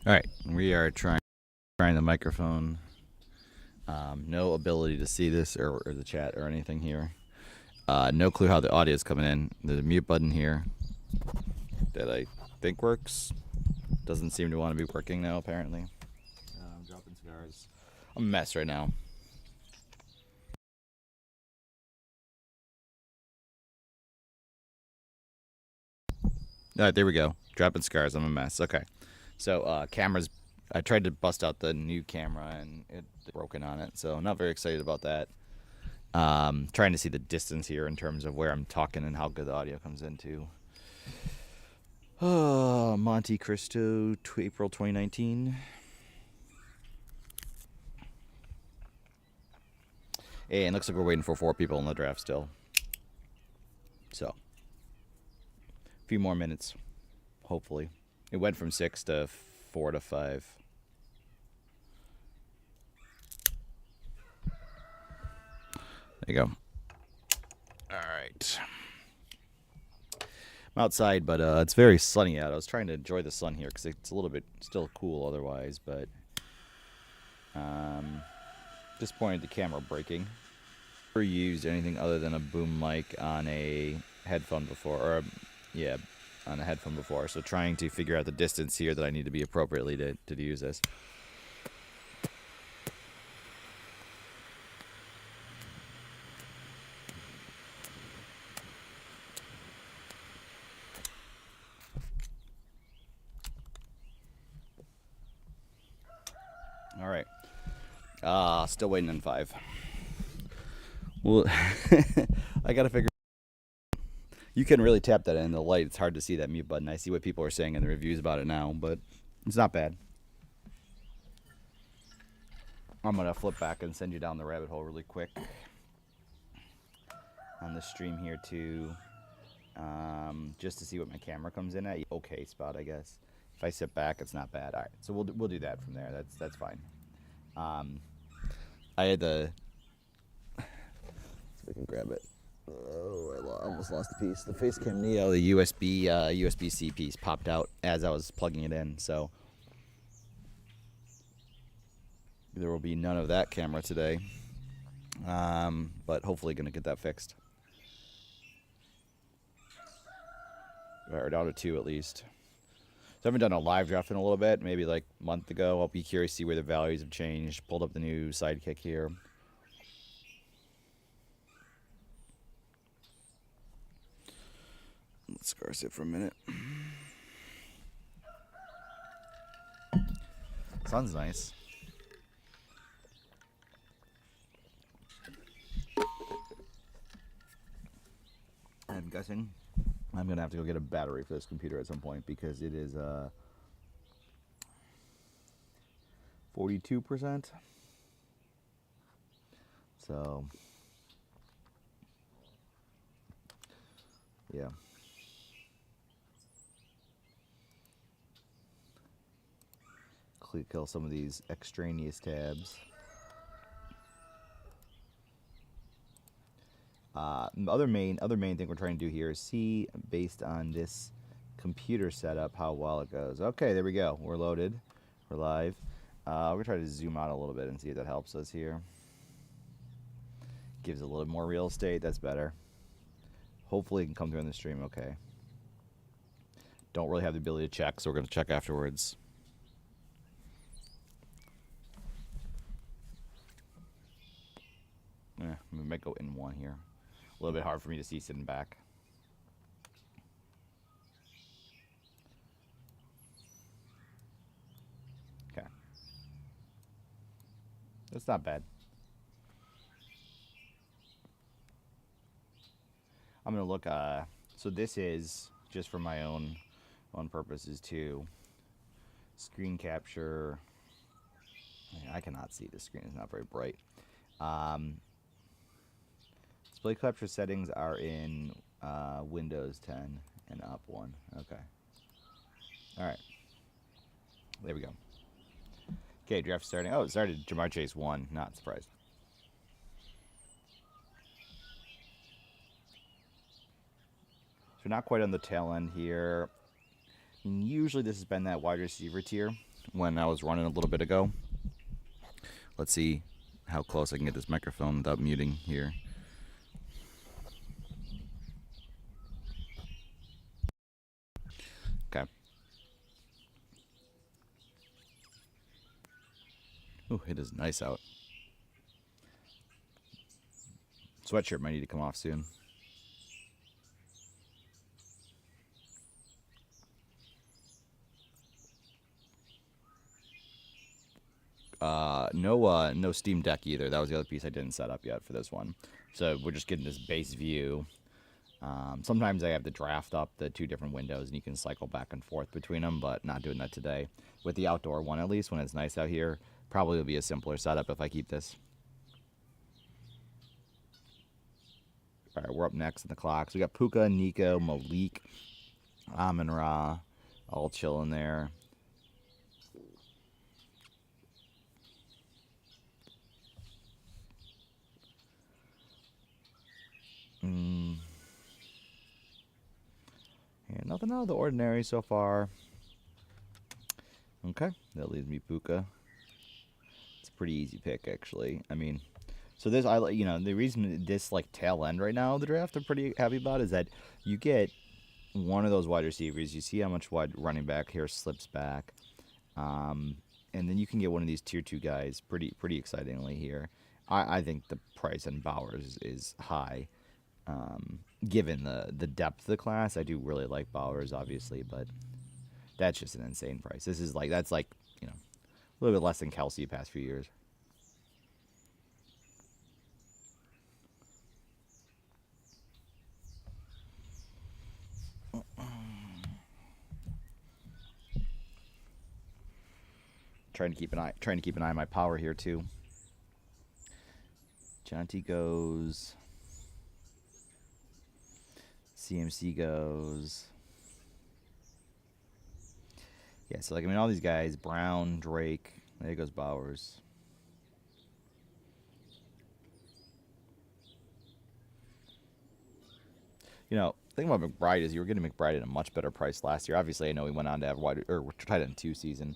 All right, we are trying the microphone. No ability to see this or the chat or anything here. No clue how the audio is coming in. There's a mute button here that I think works. Doesn't seem to want to be working now, apparently. I'm dropping cigars. I'm a mess right now. All right, there we go. Dropping cigars. I'm a mess. Okay. So, cameras. I tried to bust out the new camera and it's broken on it. So, not very excited about that. Trying to see the distance here in terms of where I'm talking and how good the audio comes into. Monte Cristo, April 2019. And looks like we're waiting for 4 people in the draft still. So, a few more minutes, hopefully. It went from 6 to 4 to 5. There you go. All right. I'm outside, but it's very sunny out. I was trying to enjoy the sun here because it's a little bit still cool otherwise, but disappointed the camera breaking. Never used anything other than a boom mic on a headphone before, or on a headphone before. So trying to figure out the distance here that I need to be appropriately to use this. All right. Still waiting on 5. Well, I gotta figure. You can really tap that in the light. It's hard to see that mute button. I see what people are saying in the reviews about it now, but it's not bad. I'm gonna flip back and send you down the rabbit hole really quick on the stream here too, just to see what my camera comes in at. Okay spot, I guess. If I sit back, it's not bad. All right, so we'll do that from there. That's fine. I had the. See if I can grab it. Oh, I almost lost the piece. The Facecam Neo, the USB-C piece popped out as I was plugging it in, so there will be none of that camera today. But hopefully going to get that fixed. Or down to 2 at least. So I haven't done a live draft in a little bit, maybe like a month ago. I'll be curious to see where the values have changed. Pulled up the new Sidekick here. Let's cigar sit for a minute. Sun's nice. I'm guessing I'm gonna have to go get a battery for this computer at some point because it is 42%. So yeah. Kill some of these extraneous tabs. Other main thing we're trying to do here is see, based on this computer setup, how well it goes. Okay, there we go. We're loaded. We're live. We're gonna try to zoom out a little bit and see if that helps us here. Gives a little more real estate. That's better. Hopefully it can come through on the stream okay. Don't really have the ability to check, so we're gonna check afterwards. We might go in one here. A little bit hard for me to see sitting back. Okay. That's not bad. I'm going to look, so this is, just for my own purposes too, screen capture. I cannot see the screen, it's not very bright. Display capture settings are in Windows 10 and up 1. Okay. All right. There we go. Okay, draft starting. Oh, it started Jamar Chase 1. Not surprised. So not quite on the tail end here. Usually this has been that wide receiver tier. when I was running a little bit ago. Let's see how close I can get this microphone without muting here. Okay. Ooh, it is nice out. Sweatshirt might need to come off soon. No Steam Deck either. That was the other piece I didn't set up yet for this one. So we're just getting this base view. Sometimes I have to draft up the two different windows, and you can cycle back and forth between them, but not doing that today. With the outdoor one, at least, when it's nice out here, probably will be a simpler setup if I keep this. All right, we're up next in the clocks. We got Puka, Nico, Malik, Amon Ra, all chilling there. Yeah, nothing out of the ordinary so far. Okay, that leaves me Puka. It's a pretty easy pick, actually. I mean, so this, the reason this like tail end right now of the draft I'm pretty happy about is that you get one of those wide receivers. You see how much wide running back here slips back, and then you can get one of these tier 2 guys pretty excitingly here. I think the price on Bowers is high. Given the depth of the class, I do really like Bowers, obviously, but that's just an insane price. That's like a little bit less than Kelsey the past few years. Trying to keep an eye on my power here too. Jonty goes. CMC goes. Yeah, so all these guys, Brown, Drake, there goes Bowers. The thing about McBride is you were getting McBride at a much better price last year. Obviously, I know he went on to have tight end 2 season,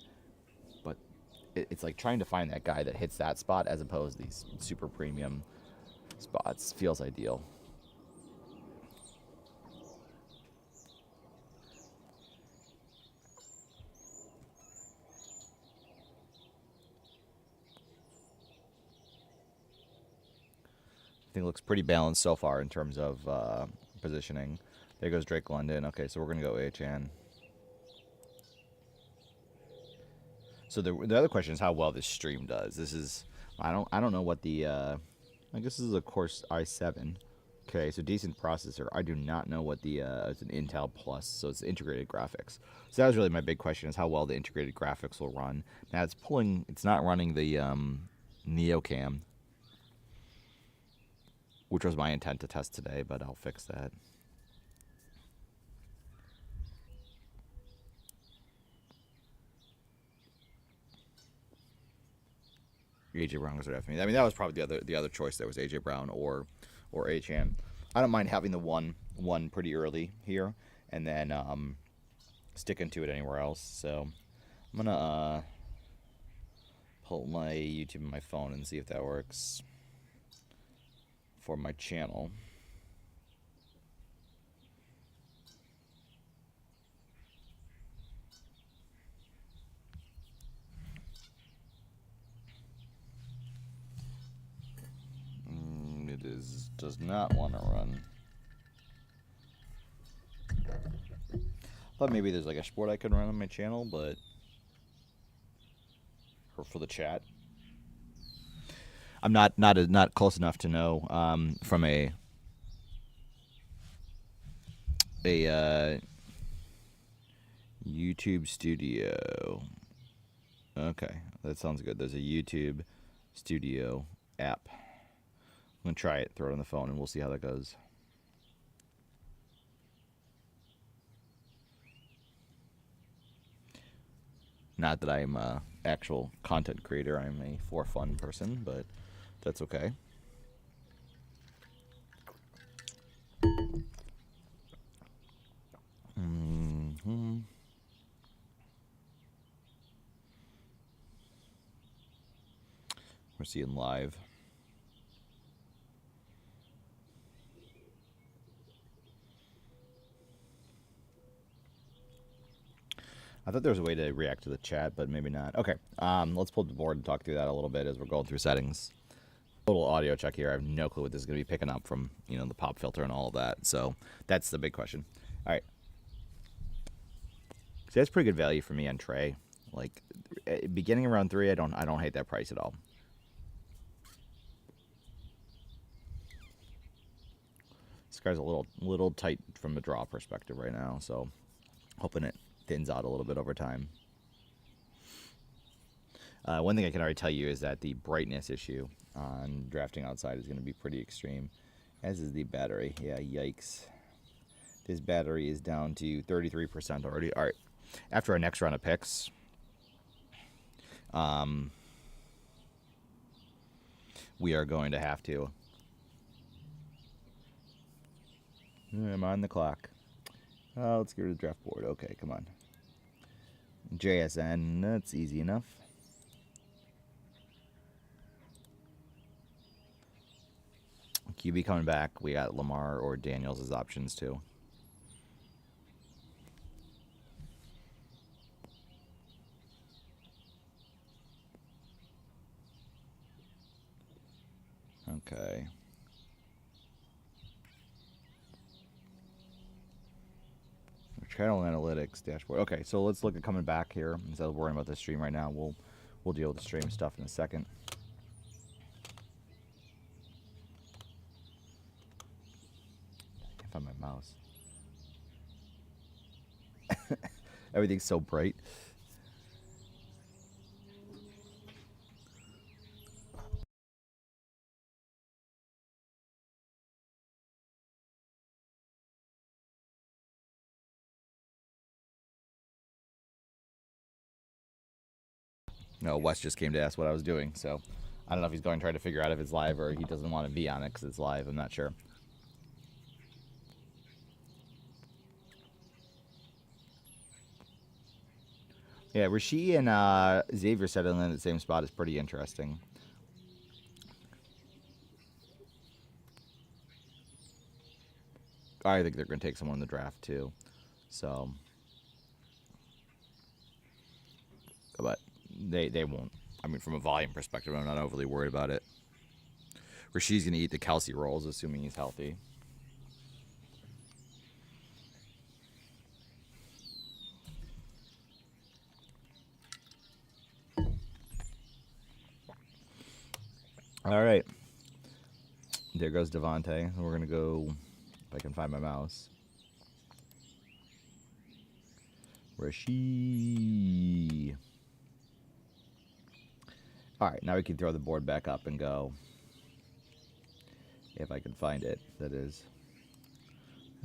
but it's like trying to find that guy that hits that spot as opposed to these super premium spots feels ideal. I think it looks pretty balanced so far in terms of positioning. There goes Drake London. Okay, so we're gonna go HN. So the other question is how well this stream does. This is I don't know what the I guess this is a Course i7. Okay, so decent processor. I do not know what the it's an Intel Plus, so it's integrated graphics. So that was really my big question: is how well the integrated graphics will run. Now it's not running the NeoCam, which was my intent to test today, but I'll fix that. AJ Brown was after me. I mean, that was probably the other choice. There was AJ Brown or HN. I don't mind having the one pretty early here, and then sticking to it anywhere else. So I'm gonna pull my YouTube on my phone and see if that works for my channel. Does not want to run. Thought maybe there's like a sport I could run on my channel, but for the chat, I'm not close enough to know from a YouTube Studio. Okay, that sounds good. There's a YouTube Studio app. I'm gonna try it, throw it on the phone, and we'll see how that goes. Not that I'm a actual content creator. I'm a for fun person, but that's okay. We're seeing live. I thought there was a way to react to the chat, but maybe not. Okay, let's pull up the board and talk through that a little bit as we're going through settings. Total audio check here. I have no clue what this is going to be picking up from, you know, the pop filter and all of that. So that's the big question. All right. So that's pretty good value for me on Trey. Like beginning around 3, I don't hate that price at all. This guy's a little tight from a draw perspective right now, so hoping it thins out a little bit over time. One thing I can already tell you is that the brightness issue on drafting outside is going to be pretty extreme, as is the battery. Yeah, yikes. This battery is down to 33% already. All right, after our next round of picks, we are going to have to. I'm on the clock. Let's go to the draft board. Okay, come on. JSN, that's easy enough. QB coming back. We got Lamar or Daniels as options too. Okay. Channel analytics dashboard. Okay, so let's look at coming back here instead of worrying about the stream right now. We'll deal with the stream stuff in a second. I can't find my mouse. Everything's so bright. No, Wes just came to ask what I was doing, so I don't know if he's going to try to figure out if it's live or he doesn't want to be on it because it's live. I'm not sure. Yeah, Rishi and Xavier settling in the same spot is pretty interesting. I think they're going to take someone in the draft too. So, but they won't. I mean, from a volume perspective, I'm not overly worried about it. Rashi's going to eat the Kelsey rolls, assuming he's healthy. All right. There goes Devontae. We're going to go, if I can find my mouse. Rashi. All right, now we can throw the board back up and go. If I can find it, that is.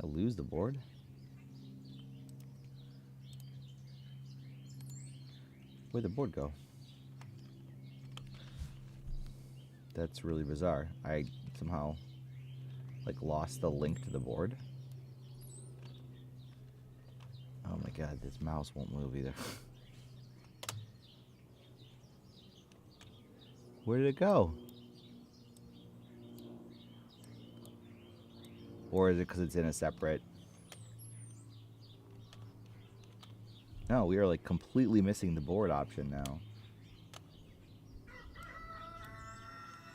I lose the board. Where'd the board go? That's really bizarre. I somehow lost the link to the board. Oh my god, this mouse won't move either. Where did it go? Or is it because it's in a separate... No, we are completely missing the board option now.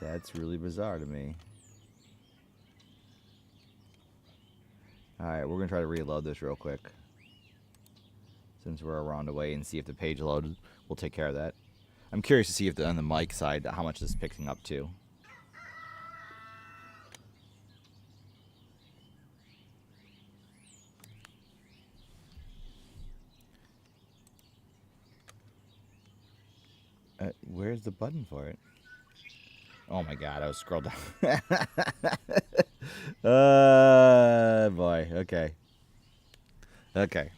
That's really bizarre to me. Alright, we're going to try to reload this real quick. Since we're a round away and see if the page loaded. We'll take care of that. I'm curious to see if on the mic side, how much this is picking up to. Where's the button for it? Oh my god, I was scrolled down. Boy, okay. Okay.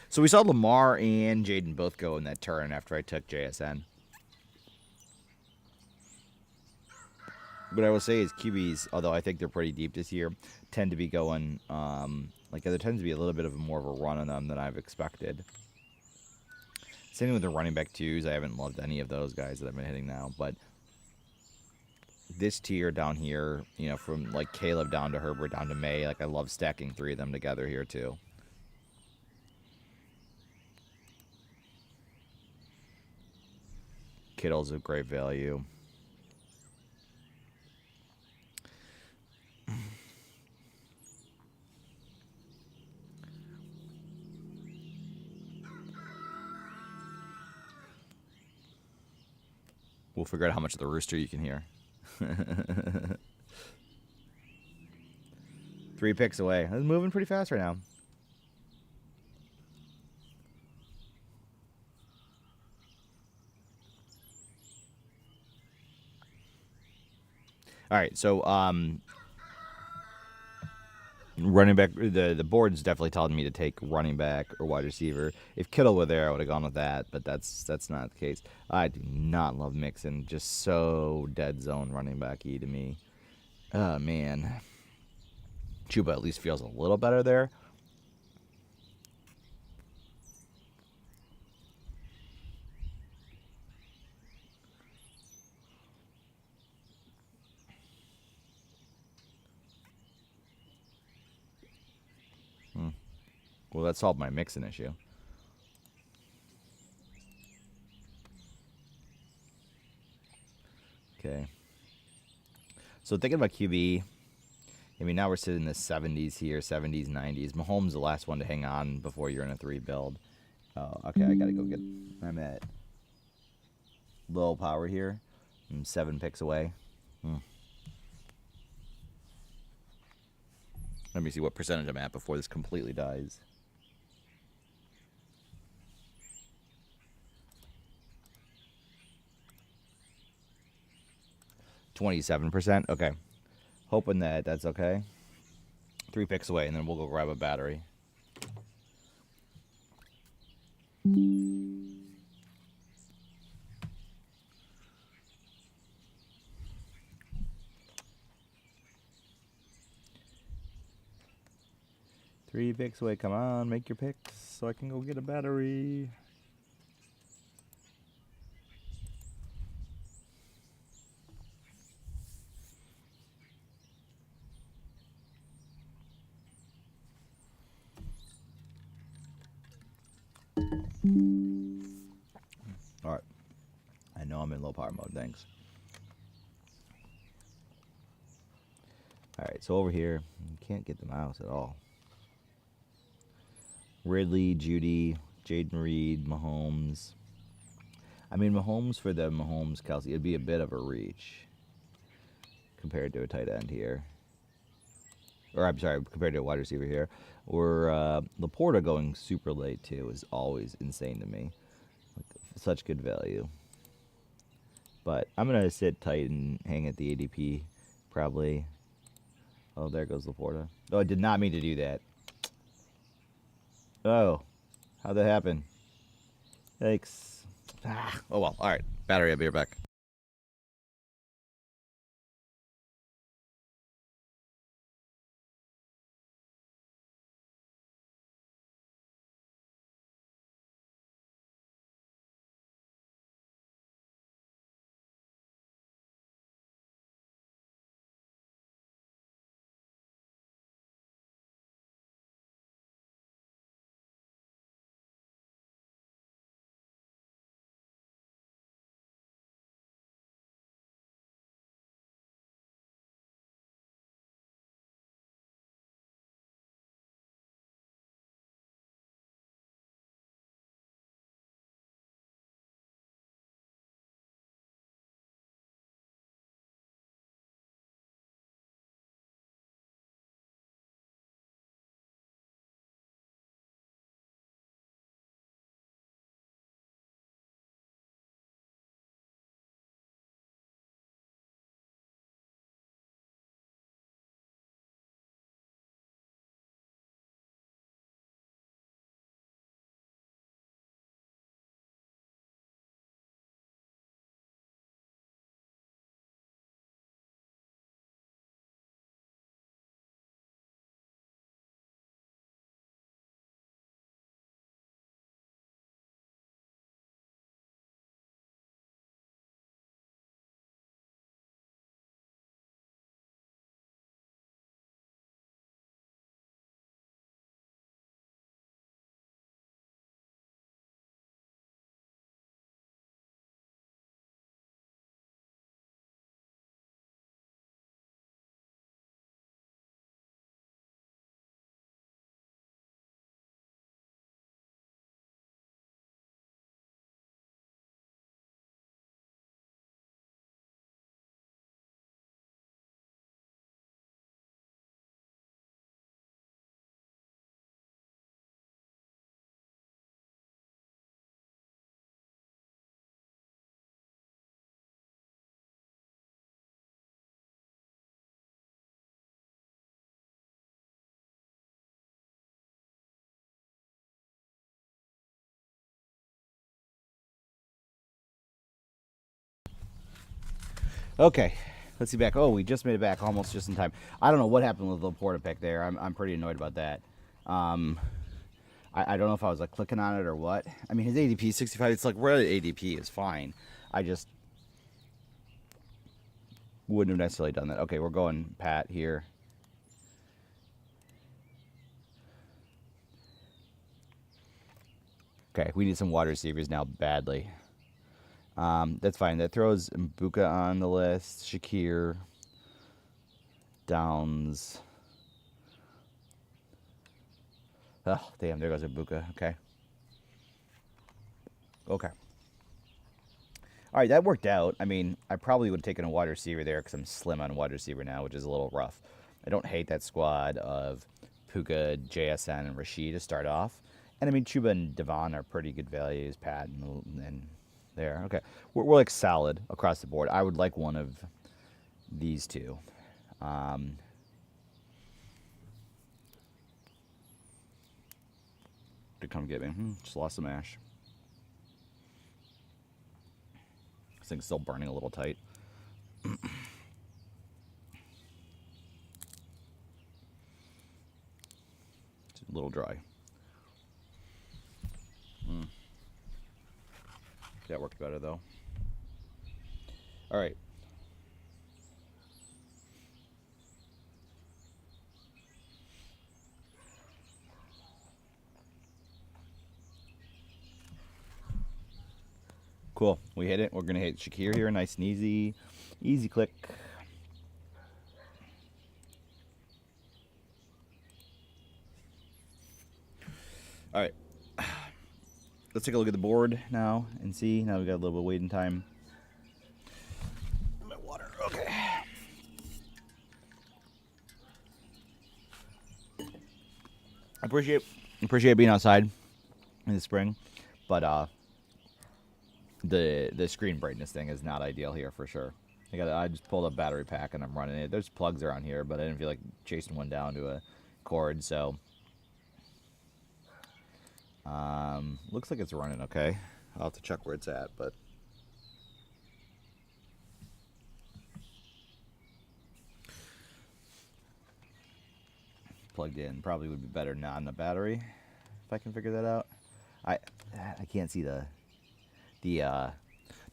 So we saw Lamar and Jaden both go in that turn after I took JSN. What I will say is QBs, although I think they're pretty deep this year, tend to be going, there tends to be a little bit of more of a run on them than I've expected. Same thing with the running back twos. I haven't loved any of those guys that I've been hitting now, but this tier down here, you know, from like Caleb down to Herbert down to May, like I love stacking 3 of them together here too. Kittle's a great value. We'll figure out how much of the rooster you can hear. 3 picks away. It's moving pretty fast right now. All right, so running back, the board's definitely telling me to take running back or wide receiver. If Kittle were there, I would have gone with that, but that's not the case. I do not love Mixon. Just so dead zone running back-y to me. Oh, man. Chuba at least feels a little better there. Well, that solved my Mixon issue. Okay. So thinking about QB, I mean, now we're sitting in the 70s here, 70s, 90s. Mahomes the last one to hang on before you're in a 3 build. Oh, okay, I got to go get... I'm at low power here. I'm 7 picks away. Let me see what percentage I'm at before this completely dies. 27%? Okay. Hoping that that's okay. 3 picks away, and then we'll go grab a battery. Three picks away. Come on, make your picks so I can go get a battery. All right. I know I'm in low power mode. Thanks. All right. So over here, you can't get the mouse at all. Ridley, Judy, Jaden Reed, Mahomes. I mean, Mahomes for the Mahomes Kelsey, it'd be a bit of a reach compared to a tight end here. Or I'm sorry, compared to a wide receiver here. Or Laporta going super late too is always insane to me. Like, such good value. But I'm gonna sit tight and hang at the ADP probably. Oh, there goes Laporta. Oh, I did not mean to do that. Oh, how'd that happen? Thanks. Oh well. All right. Battery. I'll be right back. Okay, let's see back. Oh, we just made it back almost just in time. I don't know what happened with the Laporta pick there. I'm pretty annoyed about that. I don't know if I was like clicking on it or what. I mean, his ADP 65. It's like where the ADP is fine. I just wouldn't have necessarily done that. Okay, we're going Pat here. Okay, we need some wide receivers now badly. That's fine. That throws Mbuka on the list. Shakir. Downs. Oh, damn, there goes Mbuka. Okay. Okay. All right, that worked out. I mean, I probably would have taken a wide receiver there because I'm slim on wide receiver now, which is a little rough. I don't hate that squad of Puka, JSN, and Rashid to start off. And I mean, Chuba and Devon are pretty good values. Pat and there. Okay, we're like solid across the board. I would like one of these two. To come get me. Just lost some ash. This thing's still burning a little tight. It's a little dry. That worked better though. All right. Cool. We hit it. We're going to hit Shakir here. Nice and easy. Easy click. All right. Let's take a look at the board now and see. Now we got a little bit of waiting time. My water. Okay. I appreciate being outside in the spring, but the screen brightness thing is not ideal here for sure. I just pulled a battery pack and I'm running it. There's plugs around here, but I didn't feel like chasing one down to a cord, so looks like it's running okay. I'll have to check where it's at, but plugged in probably would be better not on the battery if I can figure that out. I can't see the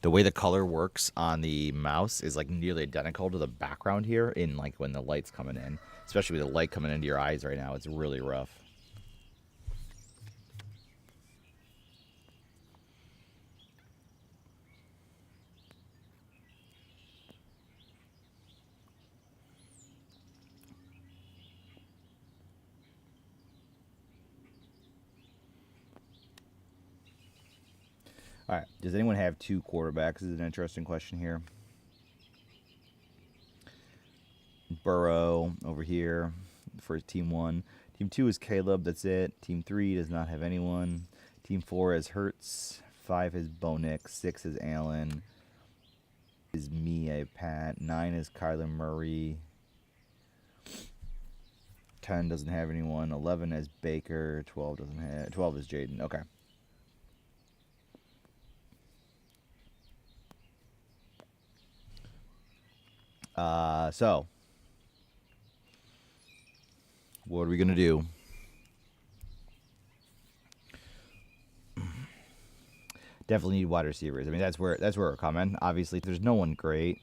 way the color works on the mouse is like nearly identical to the background here in like when the light's coming in, especially with the light coming into your eyes right now. It's really rough. All right. Does anyone have two quarterbacks? This is an interesting question here. Burrow over here for team 1. Team 2 is Caleb. That's it. Team 3 does not have anyone. Team 4 has Hertz. 5 is Bo Nix. 6 is Allen. Is me, I have Pat. 9 is Kyler Murray. 10 doesn't have anyone. 11 is Baker. 12 doesn't have. 12 is Jaden. Okay. So what are we gonna do? Definitely need wide receivers. I mean, that's where we're coming. Obviously, if there's no one great,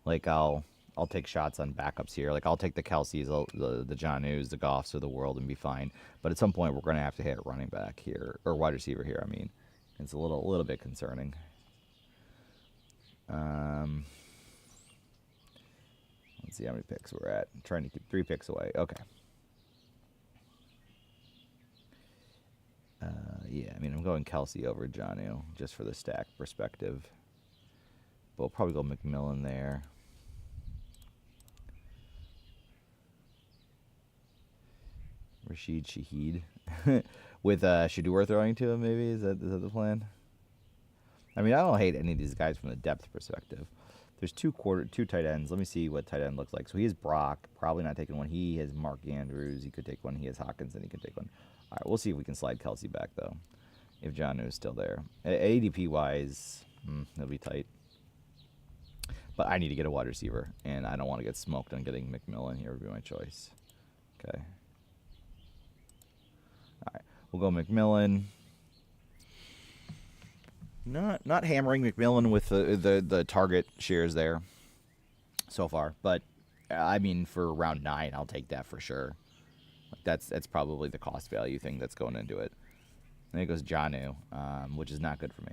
like I'll take shots on backups here. Like I'll take the Kelseys, the Jonus, the Goffs of the world, and be fine. But at some point, we're gonna have to hit running back here or wide receiver here. I mean, it's a little bit concerning. Let's see how many picks we're at. I'm trying to keep 3 picks away. Okay. Yeah, I mean, I'm going Kelsey over Jonnu just for the stack perspective. But we'll probably go McMillan there. Rashid Shaheed. With Shador throwing to him, maybe? Is that the plan? I mean, I don't hate any of these guys from the depth perspective. There's two tight ends. Let me see what tight end looks like. So he has Brock, probably not taking one. He has Mark Andrews. He could take one. He has Hawkinson. He could take one. All right, we'll see if we can slide Kelsey back, though, if Jonnu is still there. ADP-wise, it'll be tight. But I need to get a wide receiver, and I don't want to get smoked on getting McMillan here would be my choice. Okay. All right, we'll go McMillan. Not hammering McMillan with the target shares there so far, but I mean for round 9, I'll take that for sure. That's probably the cost value thing that's going into it. Then it goes Janu, which is not good for me.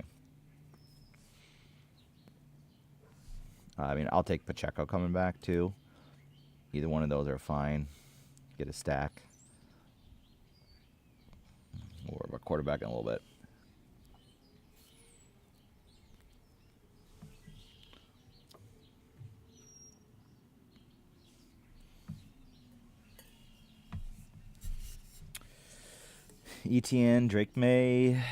I mean, I'll take Pacheco coming back too. Either one of those are fine. Get a stack. Or a quarterback in a little bit. ETN, Drake May.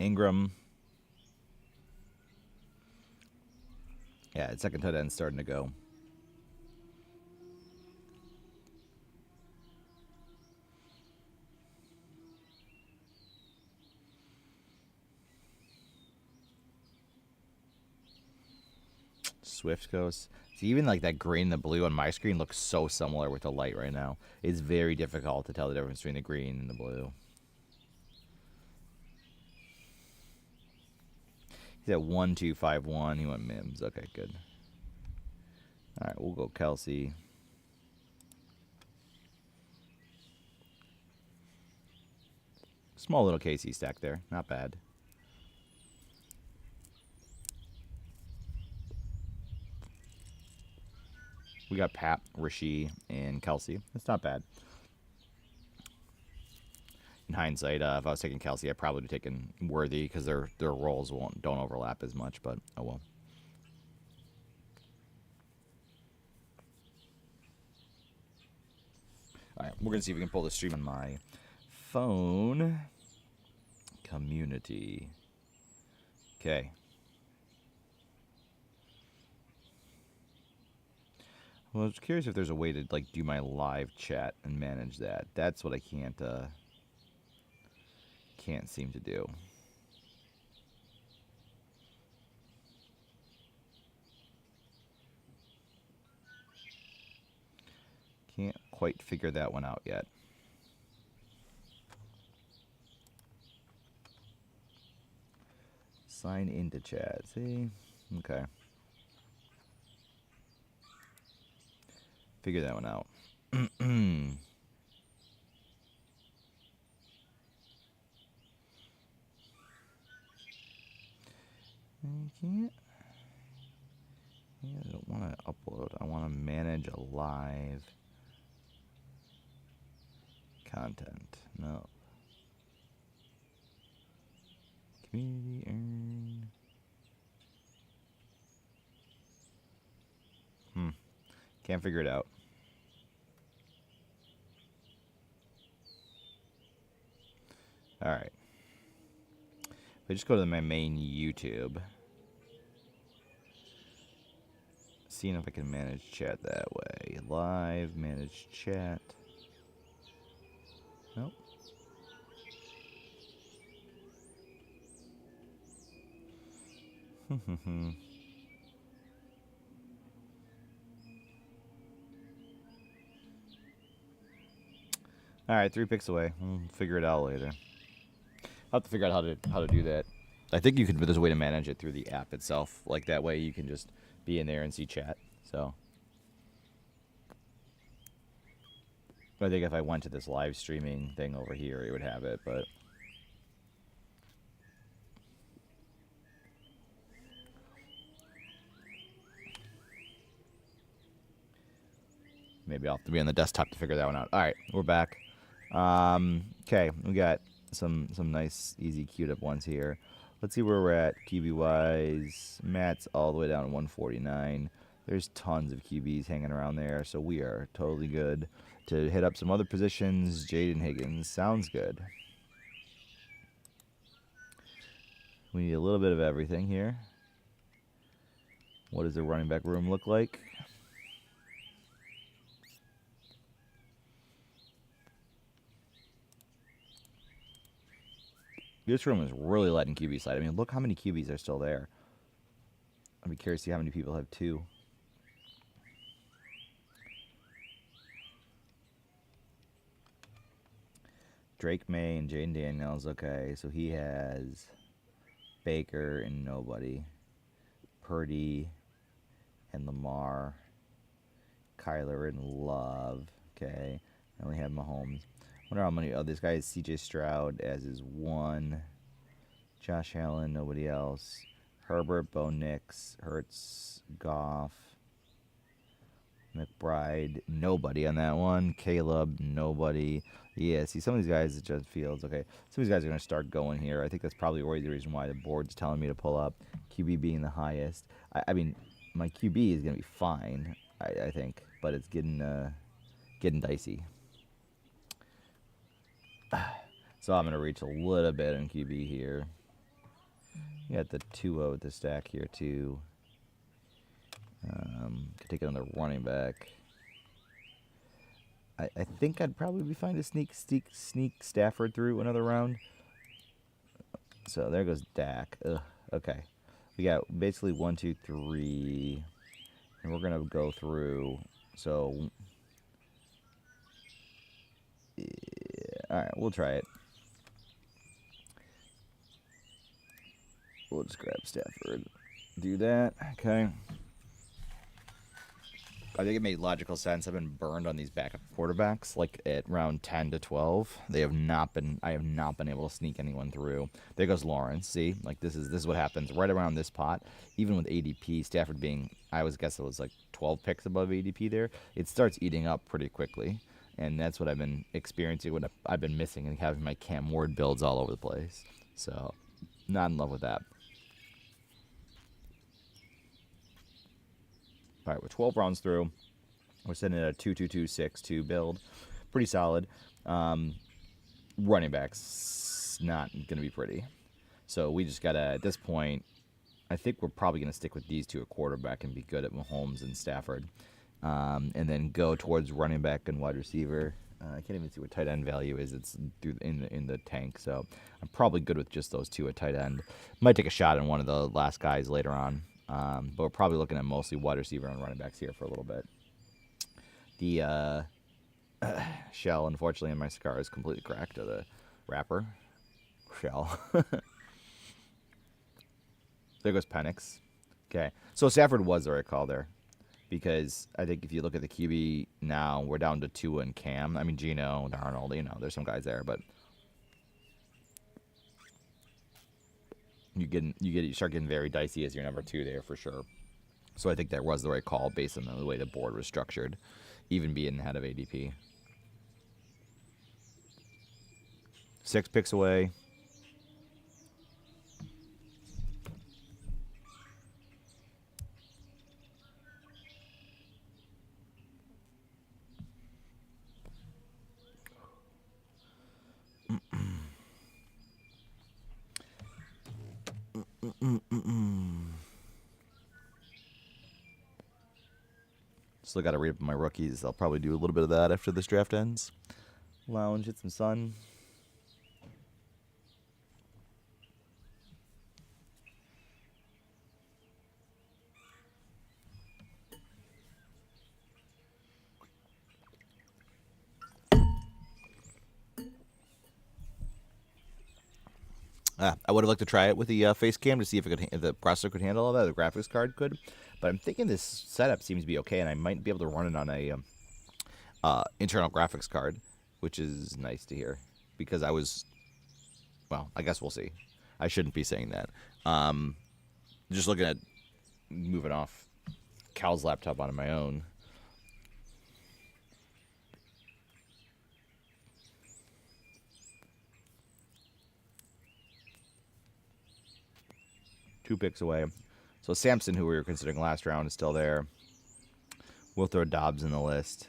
Ingram. Yeah, second tight end starting to go. Swift goes. See, even like that green and the blue on my screen looks so similar with the light right now. It's very difficult to tell the difference between the green and the blue. He's at 1-2-5-1. He went Mims. Okay, good. All right, we'll go Kelsey. Small little KC stack there. Not bad. We got Pat, Rasheed, and Kelsey. That's not bad. In hindsight, if I was taking Kelsey, I'd probably be taking Worthy because their roles don't overlap as much, but oh well. All right, we're going to see if we can pull the stream on my phone. Community. Okay. Well, I was curious if there's a way to like do my live chat and manage that. That's what I can't seem to do. Can't quite figure that one out yet. Sign into chat. See? Okay. Figure that one out. I can't. I don't want to upload. I want to manage a live content. No. Community earn. Can't figure it out. All right. If I just go to my main YouTube, seeing if I can manage chat that way. Live, manage chat. Nope. All right, 3 picks away. We'll figure it out later. I'll have to figure out how to do that. I think you can. There's a way to manage it through the app itself. Like that way, you can just be in there and see chat. So, I think if I went to this live streaming thing over here, it would have it. But maybe I'll have to be on the desktop to figure that one out. All right, we're back. Okay, we got some nice, easy, queued up ones here. Let's see where we're at QB-wise. Matt's all the way down to 149. There's tons of QBs hanging around there, so we are totally good to hit up some other positions. Jaden Higgins sounds good. We need a little bit of everything here. What does the running back room look like? This room is really letting QB slide. I mean, look how many QBs are still there. I'd be curious to see how many people have 2. Drake May and Jaden Daniels. Okay, so he has Baker and nobody. Purdy and Lamar. Kyler and Love. Okay, I only have Mahomes. Wonder how many. Oh, this guy is CJ Stroud, as is 1. Josh Allen, nobody else. Herbert, Bo Nix, Hurts, Goff, McBride, nobody on that one. Caleb, nobody. Yeah, see, some of these guys, it just feels okay. Some of these guys are going to start going here. I think that's probably the reason why the board's telling me to pull up. QB being the highest. I mean, my QB is going to be fine, I think, but it's getting dicey. So I'm going to reach a little bit in QB here. You got the 2-0 with the stack here, too. Could take another running back. I think I'd probably be fine to sneak Stafford through another round. So there goes Dak. Ugh, okay. We got basically 1, 2, 3. And we're going to go through. So, yeah, all right, we'll try it. We'll just grab Stafford. Do that. Okay. I think it made logical sense. I've been burned on these backup quarterbacks, like at round 10 to 12. I have not been able to sneak anyone through. There goes Lawrence. See, like this is what happens right around this pot. Even with ADP, Stafford being, I always guess it was like 12 picks above ADP there. It starts eating up pretty quickly, and that's what I've been experiencing. What I've been missing and having my Cam Ward builds all over the place. So, not in love with that. All right, we're 12 rounds through. We're sitting at a 2-2-2-6-2 build. Pretty solid. Running backs, not going to be pretty. So we just got to, at this point, I think we're probably going to stick with these 2 at quarterback and be good at Mahomes and Stafford. And then go towards running back and wide receiver. I can't even see what tight end value is. It's in the tank. So I'm probably good with just those 2 at tight end. Might take a shot on one of the last guys later on. But we're probably looking at mostly wide receiver and running backs here for a little bit. The shell, unfortunately, in my cigar is completely cracked to the wrapper. Shell. There goes Penix. Okay. So Stafford was the right call there. Because I think if you look at the QB now, we're down to Tua and Cam. I mean, Geno, Darnold, there's some guys there, but you start getting very dicey as your number 2 there for sure. So I think that was the right call based on the way the board was structured, even being ahead of ADP. 6 picks away. Still got to read up my rookies. I'll probably do a little bit of that after this draft ends. Lounge, get some sun. I would have liked to try it with the face cam to see if the processor could handle all that, the graphics card could. But I'm thinking this setup seems to be okay, and I might be able to run it on a internal graphics card, which is nice to hear. Because I guess we'll see. I shouldn't be saying that. Just looking at moving off Cal's laptop onto my own. Two picks away. So Sampson, who we were considering last round, is still there. We'll throw Dobbs in the list.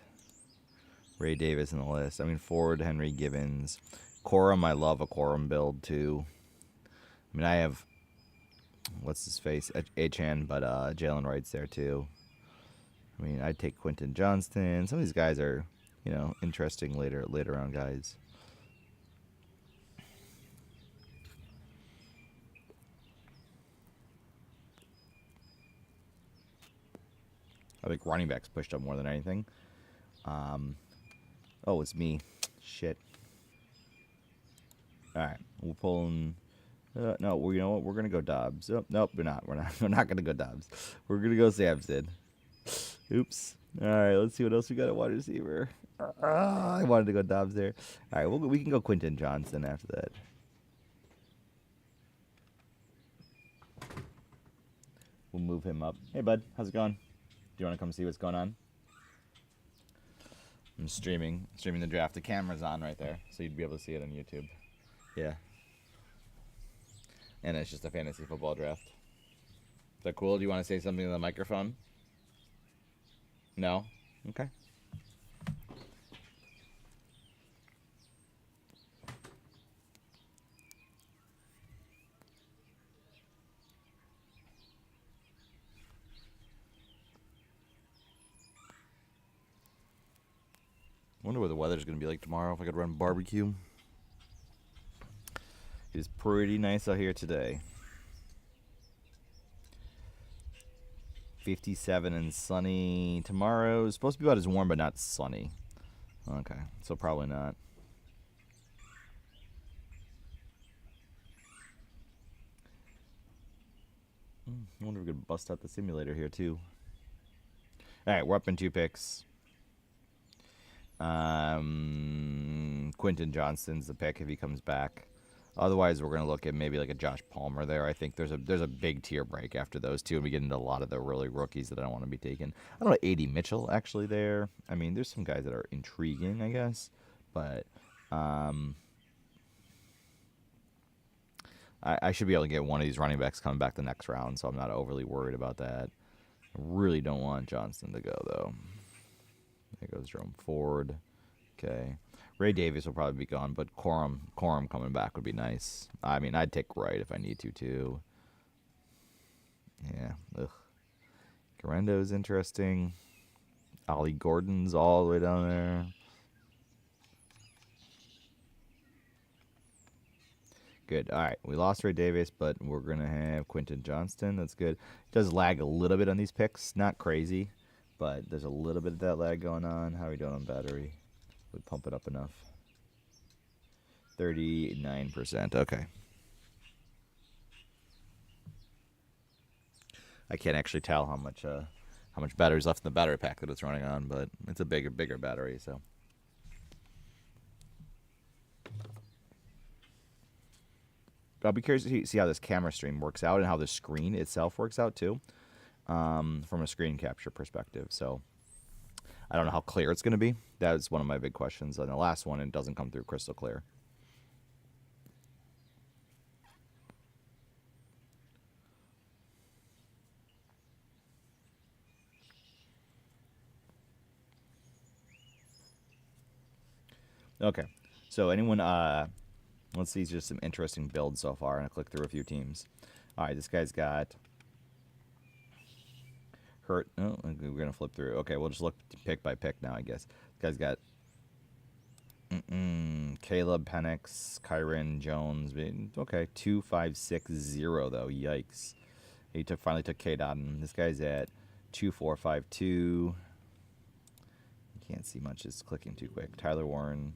Ray Davis in the list. I mean, Ford, Henry, Gibbons. Corum, I love a Corum build, too. I mean, I have, what's his face? Achan, but Jalen Wright's there, too. I mean, I'd take Quentin Johnston. Some of these guys are, interesting later round guys. I think running backs pushed up more than anything. Oh, it's me. Shit. All right, we'll pull in. No, you know what? We're gonna go Dobbs. Oh, nope, we're not. We're not. We're not gonna go Dobbs. We're gonna go Samson. Oops. All right, let's see what else we got at wide receiver. I wanted to go Dobbs there. All right, we can go Quentin Johnson after that. We'll move him up. Hey, bud, how's it going? Do you want to come see what's going on? I'm streaming the draft. The camera's on right there, so you'd be able to see it on YouTube. Yeah. And it's just a fantasy football draft. Is that cool? Do you want to say something to the microphone? No? Okay. Wonder what the weather's going to be like tomorrow if I could run barbecue. It is pretty nice out here today. 57 and sunny. Tomorrow is supposed to be about as warm, but not sunny. Okay, so probably not. I wonder if we could bust out the simulator here, too. All right, we're up in 2 picks. Quentin Johnston's the pick if he comes back. Otherwise, we're going to look at maybe like a Josh Palmer there. I think there's a big tier break after those two, and we get into a lot of the really rookies that I don't want to be taken. I don't know, A.D. Mitchell actually there. I mean, there's some guys that are intriguing, I guess, but I should be able to get one of these running backs coming back the next round, so I'm not overly worried about that. I really don't want Johnston to go, though. There goes Jerome Ford. Okay. Ray Davis will probably be gone, but Corum coming back would be nice. I mean, I'd take Wright if I need to, too. Yeah. Ugh. Garendo's interesting. Ollie Gordon's all the way down there. Good. All right. We lost Ray Davis, but we're going to have Quentin Johnston. That's good. It does lag a little bit on these picks. Not crazy, but there's a little bit of that lag going on. How are we doing on battery? Would pump it up enough. 39%. Okay. I can't actually tell how much battery's left in the battery pack that it's running on, but it's a bigger battery, so. I'll be curious to see how this camera stream works out and how the screen itself works out too, from a screen capture perspective. So I don't know how clear it's going to be. That's one of my big questions. On the last one, it doesn't come through crystal clear. Okay, so anyone, let's see, just some interesting builds so far, and I'll click through a few teams. All right, this guy's got Hurt. Oh, we're going to flip through. Okay, we'll just look pick by pick now, I guess. This guy's got Caleb, Penix, Kyron, Jones. Okay, 2.560 though. Yikes. He finally took K-Dot. This guy's at 2.452. You can't see much. It's clicking too quick. Tyler Warren.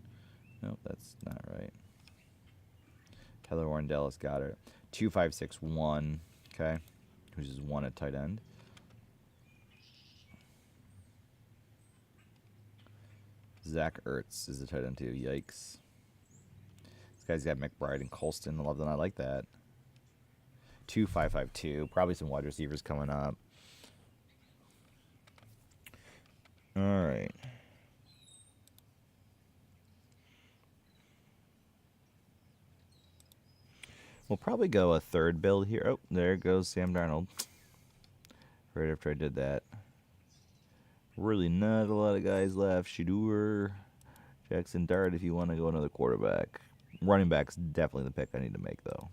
Nope, that's not right. Tyler Warren, Dallas Goedert. 2.561. Okay, which is 1 at tight end. Zach Ertz is the tight end too. Yikes. This guy's got McBride and Colston. I like that. 2.552. Probably some wide receivers coming up. All right. We'll probably go a third build here. Oh, there goes Sam Darnold. Right after I did that. Really not a lot of guys left. Shedeur, Jackson Dart if you want to go another quarterback. Running back's definitely the pick I need to make, though.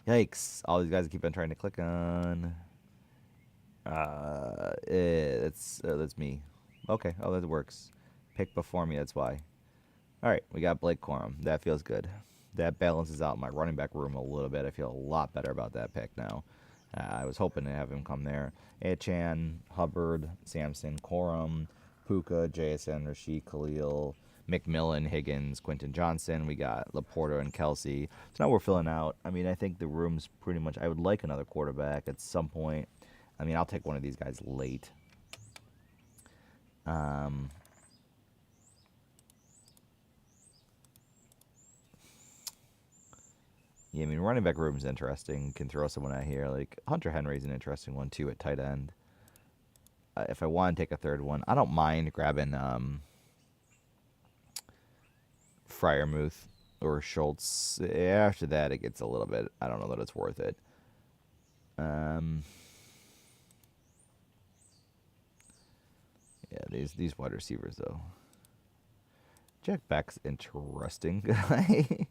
Yikes. All these guys I keep on trying to click on. That's me. Okay. Oh, that works. Pick before me, that's why. All right, we got Blake Corum. That feels good. That balances out my running back room a little bit. I feel a lot better about that pick now. I was hoping to have him come there. Achan, Hubbard, Sampson, Corum, Puka, JSN, Rasheed, Khalil, McMillan, Higgins, Quentin Johnson. We got Laporta and Kelsey. So now we're filling out. I mean, I think the room's pretty much. I would like another quarterback at some point. I mean, I'll take one of these guys late. Yeah, I mean, running back room's interesting. Can throw someone out here. Like, Hunter Henry's an interesting one, too, at tight end. If I want to take a third one, I don't mind grabbing Freiermuth or Schultz. After that, it gets a little bit. I don't know that it's worth it. Yeah, these wide receivers though. Jack Beck's interesting guy.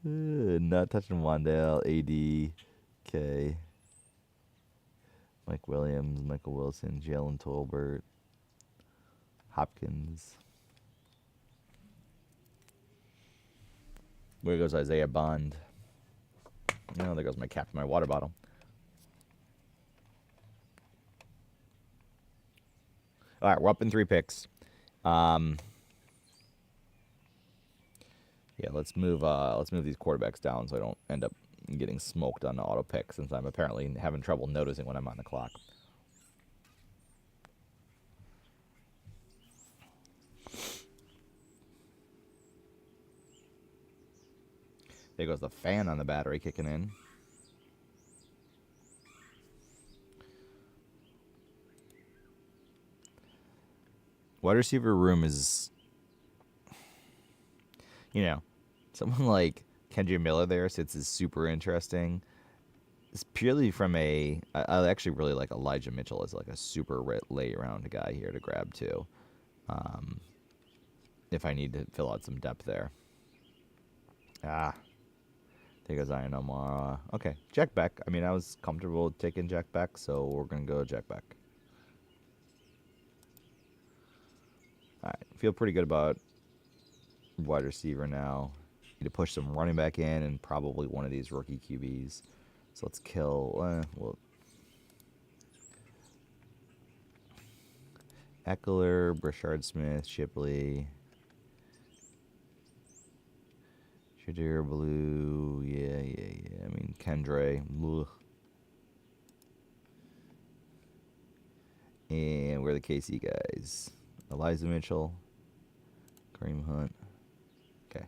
Not touching Wandale, AD, K, Mike Williams, Michael Wilson, Jalen Tolbert, Hopkins. Where goes Isaiah Bond? Oh, there goes my cap, my water bottle. All right, we're up in 3 picks. Yeah, let's move these quarterbacks down so I don't end up getting smoked on the auto pick, since I'm apparently having trouble noticing when I'm on the clock. There goes the fan on the battery kicking in. Wide receiver room is, someone like Kendra Miller there, since is super interesting. It's purely from I actually really like Elijah Mitchell as like a super late round guy here to grab too. If I need to fill out some depth there. There goes Iron Omar. Okay, Jack Beck. I mean, I was comfortable taking Jack Beck, so we're going to go Jack Beck. All right, feel pretty good about wide receiver now. Need to push some running back in and probably one of these rookie QBs. So let's kill. Eckler, Brashard Smith, Shipley, Shadir Blue. Yeah. I mean, Kendre. Ugh. And we're the KC guys. Elijah Mitchell, Kareem Hunt. Okay.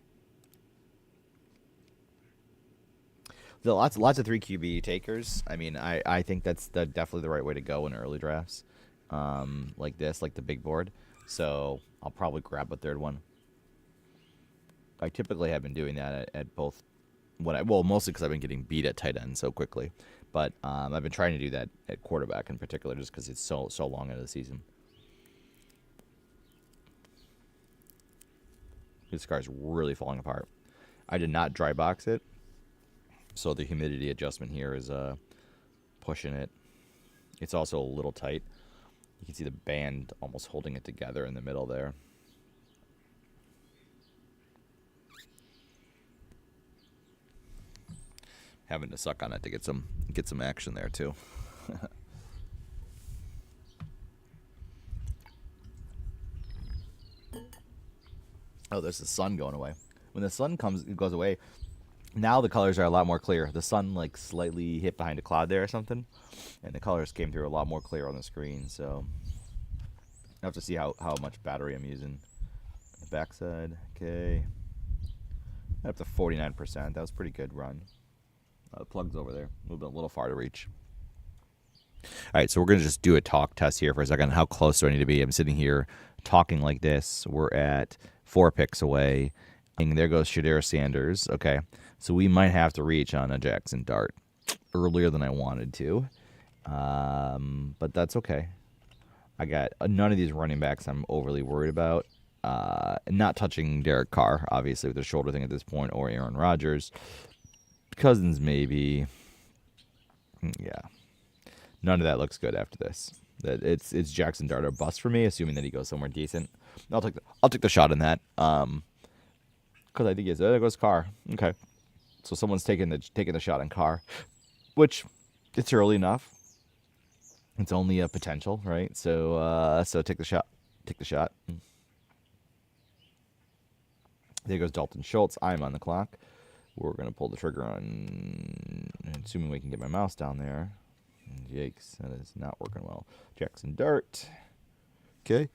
There are lots of 3 QB takers. I mean, I think that's definitely the right way to go in early drafts, like this, like the big board. So I'll probably grab a third one. I typically have been doing that at both. Mostly because I've been getting beat at tight end so quickly, but I've been trying to do that at quarterback in particular, just because it's so long into the season. This car's really falling apart. I did not dry box it, so the humidity adjustment here is pushing it. It's also a little tight. You can see the band almost holding it together in the middle there. Having to suck on it to get some action there too. Oh, there's the sun going away. When the sun goes away, now the colors are a lot more clear. The sun like slightly hit behind a cloud there or something, and the colors came through a lot more clear on the screen. So I have to see how much battery I'm using. The backside, okay, up to 49%. That was a pretty good run. The plug's over there, a little far to reach. All right, so we're going to just do a talk test here for a second. How close do I need to be? I'm sitting here talking like this. We're at 4 picks away, and there goes Shadir Sanders. Okay, so we might have to reach on a Jackson Dart earlier than I wanted to, but that's okay. I got none of these running backs I'm overly worried about. Not touching Derek Carr, obviously, with the shoulder thing at this point, or Aaron Rodgers. Cousins, maybe. Yeah. None of that looks good after this. It's Jackson Dart or bust for me, assuming that he goes somewhere decent. I'll take the shot in that. Because I think there goes Carr. Okay. So someone's taking the shot on Carr, which It's early enough. It's only a potential, right? So take the shot. Take the shot. There goes Dalton Schultz. I'm on the clock. We're going to pull the trigger on, assuming we can get my mouse down there. Yikes, that is not working well. Jackson Dart. Okay.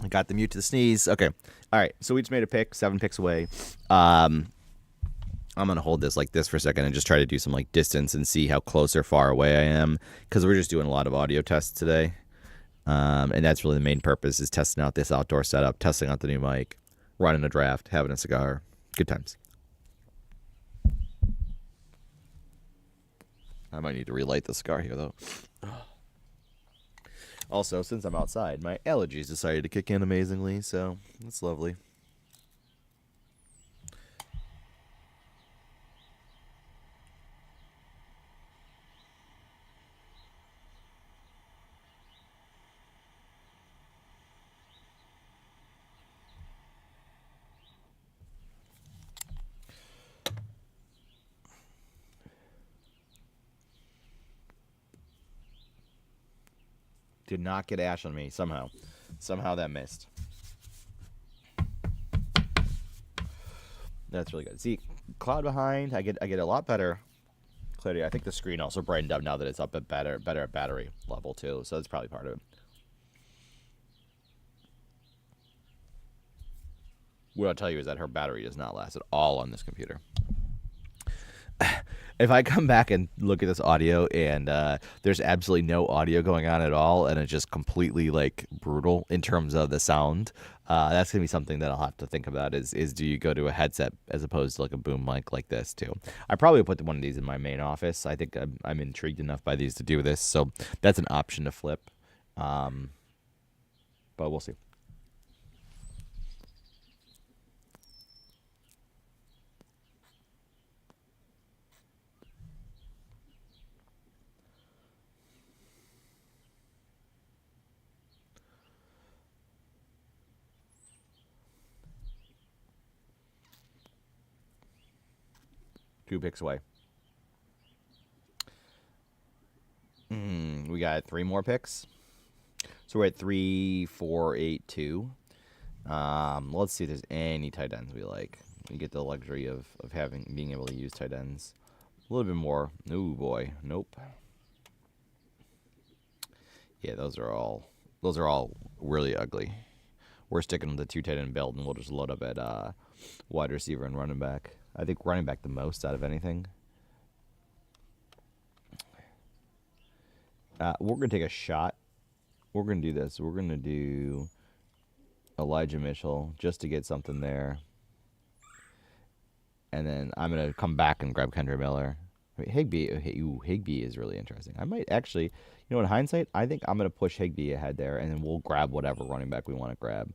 I got the mute to the sneeze. Okay. All right. So we just made a pick, 7 picks away. I'm going to hold this like this for a second and just try to do some like distance and see how close or far away I am, because we're just doing a lot of audio tests today. And that's really the main purpose, is testing out this outdoor setup, testing out the new mic, running a draft, having a cigar. Good times. I might need to relight the cigar here, though. Also, since I'm outside, my allergies decided to kick in amazingly, so that's lovely. Did not get ash on me somehow. Somehow that missed. That's really good. See, cloud behind, I get a lot better clarity. I think the screen also brightened up now that it's up at better battery level too. So that's probably part of it. What I'll tell you is that her battery does not last at all on this computer. If I come back and look at this audio and there's absolutely no audio going on at all, and it's just completely like brutal in terms of the sound, that's gonna be something that I'll have to think about. Is do you go to a headset as opposed to like a boom mic like this too? I probably put one of these in my main office. I think I'm intrigued enough by these to do this, so that's an option to flip. But we'll see. Two picks away. We got 3 more picks. So we're at 3, 4, 8, 2. Let's see if there's any tight ends we like. We get the luxury of being able to use tight ends a little bit more. Ooh boy, nope. Yeah, those are all really ugly. We're sticking with the 2 tight end build, and we'll just load up at wide receiver and running back. I think running back the most out of anything. We're going to take a shot. We're going to do this. We're going to do Elijah Mitchell just to get something there. And then I'm going to come back and grab Kendra Miller. Higbee is really interesting. I might actually, you know, in hindsight, I think I'm going to push Higbee ahead there, and then we'll grab whatever running back we want to grab.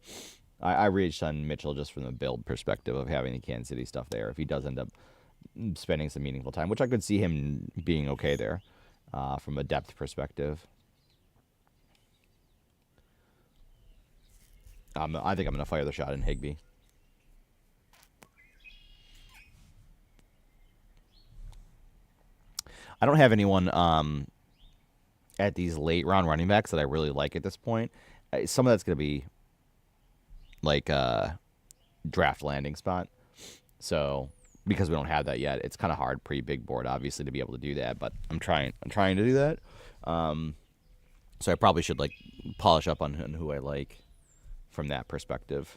I reached on Mitchell just from the build perspective of having the Kansas City stuff there. If he does end up spending some meaningful time, which I could see him being okay there from a depth perspective. I think I'm going to fire the shot in Higbee. I don't have anyone at these late round running backs that I really like at this point. Some of that's going to be like draft landing spot. So because we don't have that yet, it's kind of hard pre-big board, obviously, to be able to do that. But I'm trying to do that. So I probably should like polish up on who I like from that perspective.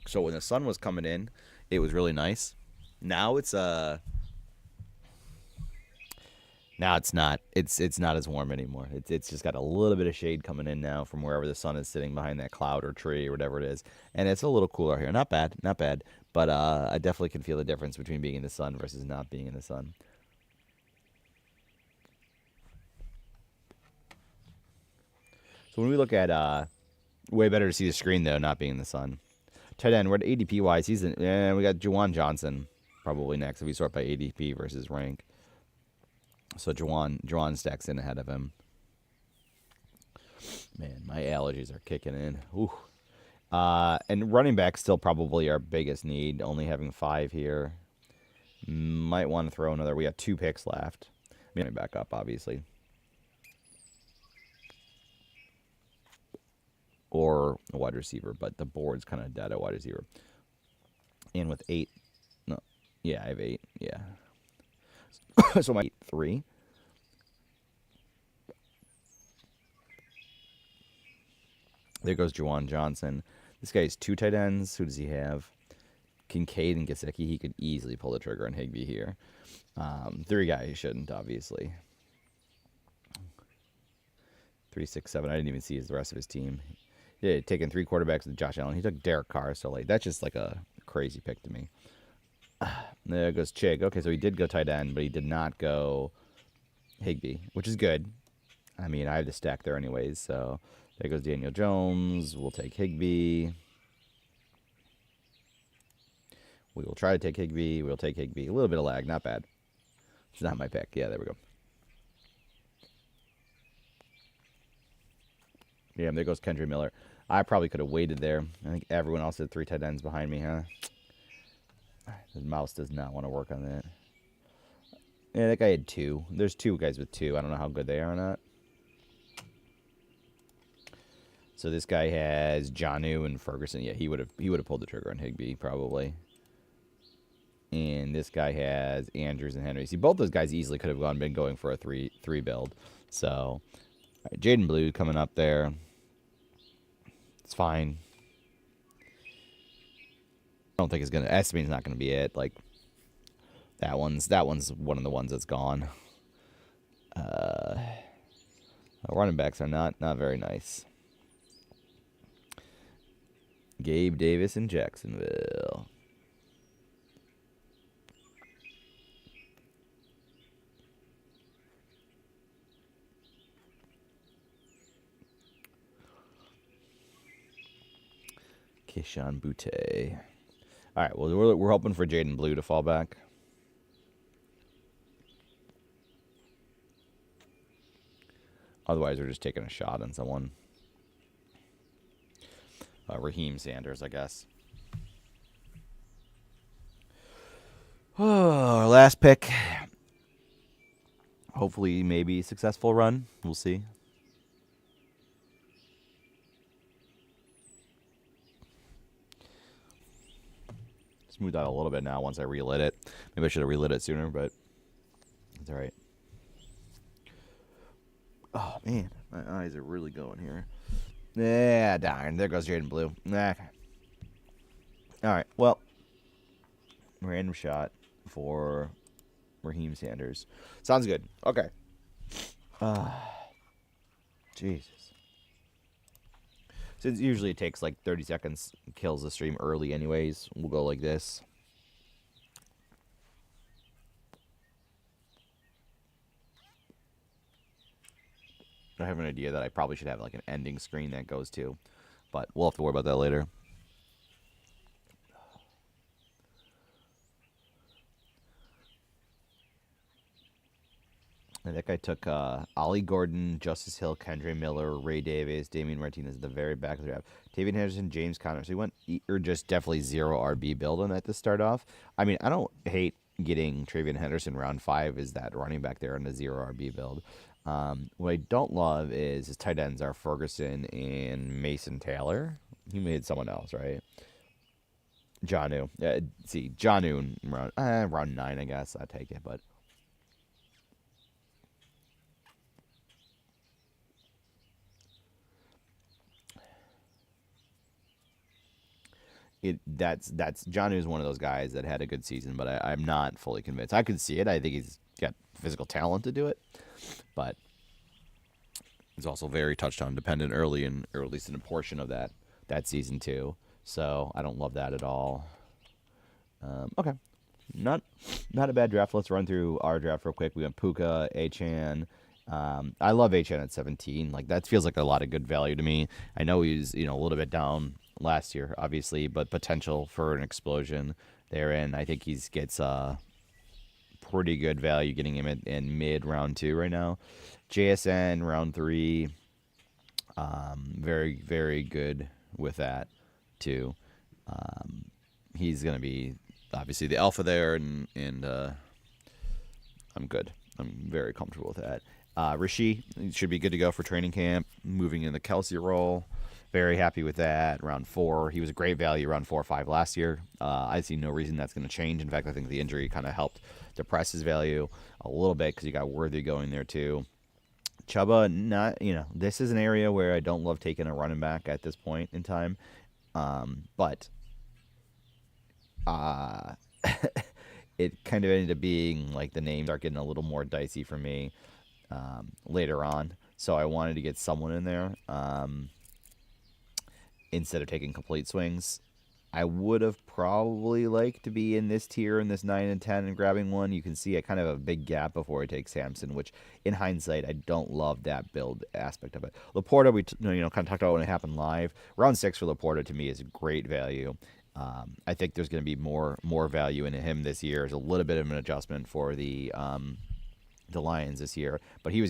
So when the sun was coming in, it was really nice. Now it's now it's not. It's not as warm anymore. It's just got a little bit of shade coming in now from wherever the sun is sitting behind that cloud or tree or whatever it is, and it's a little cooler here. Not bad. But I definitely can feel the difference between being in the sun versus not being in the sun. So when we look at way better to see the screen though, not being in the sun. Tight end, we're at ADP wise. We got Juwan Johnson probably next if we sort by ADP versus rank. So Juwan stacks in ahead of him. Man, my allergies are kicking in. Ooh. And running back still probably our biggest need, only having 5 here. Might want to throw another. We have 2 picks left. Running back up, obviously. Or a wide receiver, but the board's kind of dead at wide receiver. And with 8, no, yeah, I have 8, yeah. So my 3. There goes Juwan Johnson. This guy has 2 tight ends. Who does he have? Kincaid and Gesicki. He could easily pull the trigger on Higbee here. 3 guy he shouldn't, obviously. 3, 6, 7. I didn't even see the rest of his team. Yeah, taking 3 quarterbacks with Josh Allen. He took Derek Carr, so like that's just like a crazy pick to me. There goes Chig. Okay, so he did go tight end, but he did not go Higbee, which is good. I mean, I have the stack there anyways, so there goes Daniel Jones. We'll take Higbee. We will try to take Higbee. We'll take Higbee. A little bit of lag, not bad. It's not my pick. Yeah, there we go. Yeah, and there goes Kendra Miller. I probably could have waited there. I think everyone else had 3 tight ends behind me, huh? The mouse does not want to work on that. Yeah, that guy had 2. There's 2 guys with 2. I don't know how good they are or not. So this guy has Jonnu and Ferguson. Yeah, he would have pulled the trigger on Higbee probably. And this guy has Andrews and Henry. See, both those guys easily could have been going for a 3 build. So, right, Jaden Blue coming up there. It's fine. I don't think it's gonna. Estimate's not gonna be it. Like that one's one of the ones that's gone. Running backs are not very nice. Gabe Davis in Jacksonville. Keyshawn Butte. All right, well, we're hoping for Jaden Blue to fall back. Otherwise, we're just taking a shot on someone. Raheem Sanders, I guess. Oh, our last pick. Hopefully, maybe successful run. We'll see. Smoothed out a little bit now once I relit it. Maybe I should have relit it sooner, but it's all right. Oh, man. My eyes are really going here. Yeah, darn. There goes Jaden Blue. Nah. All right. Well, random shot for Raheem Sanders. Sounds good. Okay. Jesus. Since usually it takes like 30 seconds, kills the stream early anyways, we'll go like this. I have an idea that I probably should have like an ending screen that goes to, but we'll have to worry about that later. And that guy took Ollie Gordon, Justice Hill, Kendra Miller, Ray Davis, Damian Martinez at the very back of the draft. Tavian Henderson, James Conner. So he went, or just definitely 0 RB build on that to start off. I mean, I don't hate getting Travion Henderson round 5 is that running back there on the 0 RB build. What I don't love is his tight ends are Ferguson and Mason Taylor. He made someone else, right? Jonnu. See, Jonnu round 9, I guess. I'd take it, but. That's Jonnu is one of those guys that had a good season, but I'm not fully convinced. I could see it. I think he's got physical talent to do it, but he's also very touchdown dependent early, or at least in a portion of that season too. So I don't love that at all. Okay, not a bad draft. Let's run through our draft real quick. We went Puka, Achan. I love Achan at 17. Like that feels like a lot of good value to me. I know he's a little bit down last year, obviously, but potential for an explosion therein. I think he gets pretty good value getting him in mid round 2 right now. JSN round 3, very very good with that. too. He's going to be obviously the alpha there, and I'm good. I'm very comfortable with that. Rishi should be good to go for training camp, moving in the Kelsey role. Very happy with that. Round 4, he was a great value round 4 or 5 last year. I see no reason that's going to change. In fact, I think the injury kind of helped depress his value a little bit because you got Worthy going there too. Chuba, not, this is an area where I don't love taking a running back at this point in time, but it kind of ended up being like the names are getting a little more dicey for me later on. So I wanted to get someone in there instead of taking complete swings. I would have probably liked to be in this tier, in this 9 and 10, and grabbing one. You can see I kind of have a big gap before I take Samson, which in hindsight, I don't love that build aspect of it. Laporta, we kind of talked about when it happened live. Round 6 for Laporta to me is a great value. I think there's going to be more value in him this year. There's a little bit of an adjustment for the Lions this year, but he was